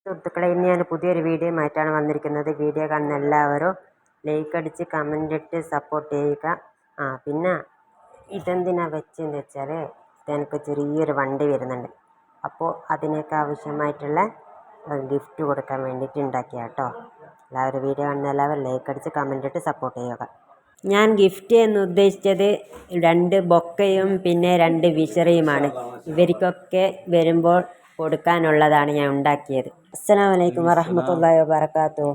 സുഹൃത്തുക്കളെ, ഇന്ന് ഞാൻ പുതിയൊരു വീഡിയോയുമായിട്ടാണ് വന്നിരിക്കുന്നത്. വീഡിയോ കാണുന്ന എല്ലാവരും ലൈക്ക് അടിച്ച് കമൻ്റ് ഇട്ട് സപ്പോർട്ട് ചെയ്യുക. പിന്നെ ഇതെന്തിനാ വെച്ചതെന്ന് വെച്ചാൽ എനിക്ക് ചെറിയൊരു വണ്ടി വരുന്നുണ്ട്. അപ്പോൾ അതിനൊക്കെ ആവശ്യമായിട്ടുള്ള ഗിഫ്റ്റ് കൊടുക്കാൻ വേണ്ടിയിട്ട് ഉണ്ടാക്കിയ കേട്ടോ. എല്ലാവരും വീഡിയോ കാണുന്ന എല്ലാവരും ലൈക്ക് അടിച്ച് കമൻ്റ് ഇട്ട് സപ്പോർട്ട് ചെയ്യുക. ഞാൻ ഗിഫ്റ്റ് എന്ന് ഉദ്ദേശിച്ചത് 2 ബൊക്കയും പിന്നെ 2 വിശറിയുമാണ്. ഇവർക്കൊക്കെ വരുമ്പോൾ കൊടുക്കാനുള്ളതാണ് ഞാൻ ഉണ്ടാക്കിയത്. അസ്സലാമു അലൈക്കും വറഹ്മത്തുള്ളാഹി വബറകാതുഹു.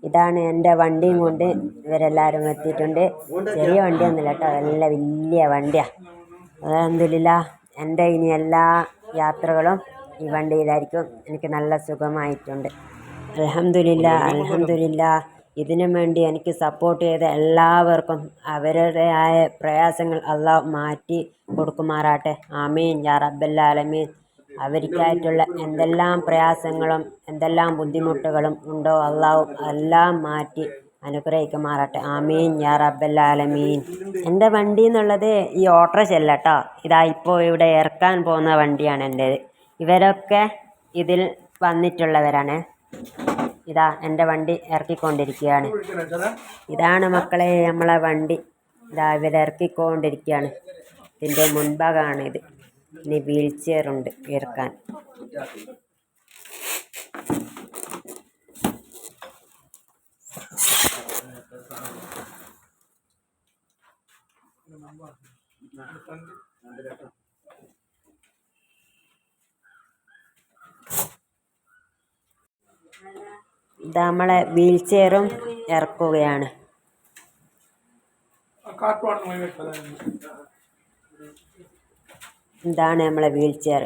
ഇതാണ് എൻ്റെ വണ്ടിയും കൊണ്ട് ഇവരെല്ലാവരും എത്തിയിട്ടുണ്ട്. ചെറിയ വണ്ടിയൊന്നുമില്ല കേട്ടോ, നല്ല വലിയ വണ്ടിയാണ്. അൽഹംദുലില്ലാഹ്, എൻ്റെ ഇനി എല്ലാ യാത്രകളും ഈ വണ്ടിയിലായിരിക്കും. എനിക്ക് നല്ല സുഖമായിട്ടുണ്ട്. അൽഹംദുലില്ലാഹ്. ഇതിനു വേണ്ടി എനിക്ക് സപ്പോർട്ട് ചെയ്ത എല്ലാവർക്കും അവരുടേതായ പ്രയാസങ്ങൾ അള്ളാഹു മാറ്റി കൊടുക്കുമാറാട്ടെ. ആമീൻ യാ റബ്ബൽ ആലമീൻ. അവർക്കായിട്ടുള്ള എന്തെല്ലാം പ്രയാസങ്ങളും എന്തെല്ലാം ബുദ്ധിമുട്ടുകളും ഉണ്ടോ അള്ളാഹു എല്ലാം മാറ്റി അനുഗ്രഹിക്കുമാറാട്ടെ. ആമീൻ യാ റബ്ബൽ ആലമീൻ. എൻ്റെ വണ്ടി എന്നുള്ളത് ഈ ഓട്ടോറിക്ഷ അല്ല കേട്ടോ. ഇതാ ഇപ്പോൾ ഇവിടെ ഇറക്കാൻ പോകുന്ന വണ്ടിയാണ് എൻ്റേത്. ഇവരൊക്കെ ഇതിൽ വന്നിട്ടുള്ളവരാണ്. ഇതാ എൻ്റെ വണ്ടി ഇറക്കിക്കൊണ്ടിരിക്കുകയാണ്. ഇതാണ് മക്കളെ നമ്മളെ വണ്ടി. ഇതാ ഇവരിറക്കിക്കൊണ്ടിരിക്കുകയാണ്. ഇതിൻ്റെ മുൻഭാഗമാണ് ഇത്. ഇനി വീൽ ചെയറുണ്ട് ഇറക്കാൻ. ഇത് നമ്മളെ വീൽ ചെയറും ഇറക്കുകയാണ്. ഇതാണ് നമ്മളെ വീൽ ചെയർ.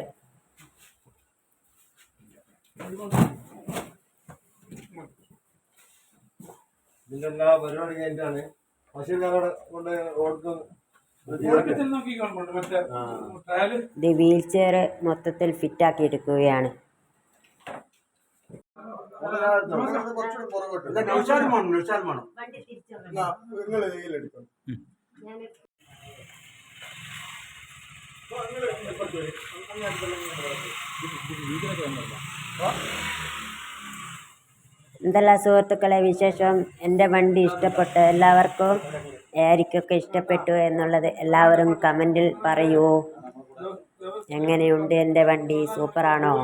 ഇത് വീൽ ചെയർ മൊത്തത്തിൽ ഫിറ്റാക്കി എടുക്കുകയാണ്. എന്തെല്ലാം സുഹൃത്തുക്കളെ വിശേഷം? എൻ്റെ വണ്ടി ഇഷ്ടപ്പെട്ടു എല്ലാവർക്കും? ആർക്കൊക്കെ ഇഷ്ടപ്പെട്ടു എന്നുള്ളത് എല്ലാവരും കമൻറ്റിൽ പറയൂ. എങ്ങനെയുണ്ട് എൻ്റെ വണ്ടി? സൂപ്പറാണോ?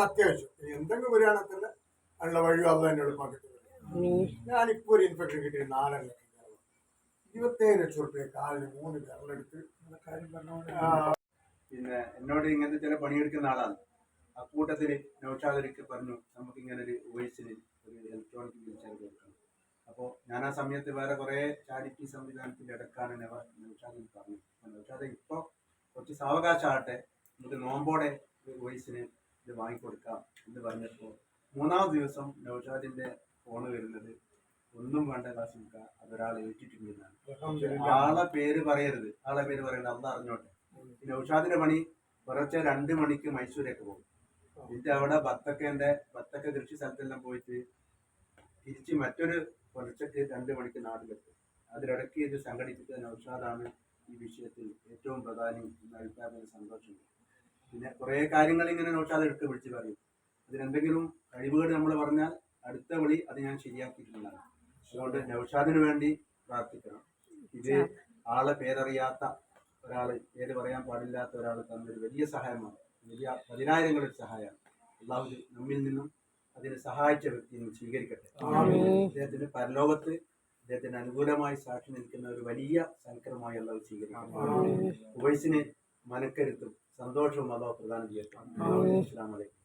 അത്യാവശ്യം എന്തെങ്കിലും വരികയാണെങ്കിൽ അതിനുള്ള വഴി അത് തന്നെ എളുപ്പമാക്കി. ഞാനിപ്പോൾ ഒരു ഇൻഫെക്ഷൻ കിട്ടി 4 ലക്ഷം 27 ലക്ഷം റുപ്യ കാലിന് 3 വിരലെടുത്ത്. പിന്നെ എന്നോട് ഇങ്ങനത്തെ ചില പണിയെടുക്കുന്ന ആളാണ്. അക്കൂട്ടത്തിൽ നൗഷാദ് പറഞ്ഞു നമുക്ക് ഇങ്ങനെ ഒരു വോയിസിന് ഒരു ഇലക്ട്രോണിക് വീൽ ചെയർ കൊടുക്കണം. അപ്പോൾ ഞാൻ ആ സമയത്ത് വേറെ കുറേ ചാരിറ്റി സംവിധാനത്തിൽ എടുക്കാണ് നൗഷാദിൽ പറഞ്ഞു. നൗഷാദ് ഇപ്പോൾ കുറച്ച് സാവകാശമാകട്ടെ, നമുക്ക് നോമ്പോടെ വോയിസിന് ഇത് വാങ്ങിക്കൊടുക്കാം എന്ന് പറഞ്ഞപ്പോൾ 3-ാമത് ദിവസം നൗഷാദിന്റെ ഫോണ് വരുന്നത് ഒന്നും വേണ്ട കാശിക്ക, അതൊരാൾ ഏറ്റിട്ടുണ്ടെന്നാണ്. ആളെ പേര് പറയരുത്, അന്ന് അറിഞ്ഞോട്ടെ. നൗഷാദിന്റെ പണി പുലർച്ചെ 2 മണിക്ക് മൈസൂരേക്ക് പോകും. എന്നിട്ട് അവിടെ ബത്തക്ക കൃഷി സ്ഥലത്തെല്ലാം പോയിട്ട് തിരിച്ച് മറ്റൊരു പുലർച്ചക്ക് 2 മണിക്ക് നാട്ടിലെത്തും. അതിലിടയ്ക്ക് ഇത് സംഘടിപ്പിച്ച നൗഷാദാണ് ഈ വിഷയത്തിൽ ഏറ്റവും പ്രധാനം എന്ന അഭിപ്രായത്തിൽ സന്തോഷമുണ്ട്. പിന്നെ കുറേ കാര്യങ്ങൾ ഇങ്ങനെ നൗഷാദ് എടുത്ത് വിളിച്ച് പറയും. അതിനെന്തെങ്കിലും കഴിവുകൾ നമ്മൾ പറഞ്ഞാൽ അടുത്ത വിളി അത് ഞാൻ ശരിയാക്കിയിട്ടുള്ളതാണ്. അതുകൊണ്ട് നൗഷാദിന് വേണ്ടി പ്രാർത്ഥിക്കണം. ഇത് ആളെ പേരറിയാത്ത ഒരാൾ, പേര് പറയാൻ പാടില്ലാത്ത ഒരാൾ തന്നൊരു വലിയ സഹായമാണ്. വലിയ 10,000 സഹായമാണ്. അള്ളാഹു നമ്മിൽ നിന്നും അതിന് സഹായിച്ച വ്യക്തിയെ സ്വീകരിക്കട്ടെ. അദ്ദേഹത്തിന് പരലോകത്ത് അദ്ദേഹത്തിന് അനുകൂലമായി സാക്ഷി നിൽക്കുന്ന ഒരു വലിയ സൽക്കരമായി അള്ളാഹു സ്വീകരിക്കട്ടെ. ഉവൈസിന് മനക്കരുത്തും സന്തോഷവും അള്ളാഹു പ്രദാനം ചെയ്യട്ടെ. അസ്സലാമു അലൈക്കും.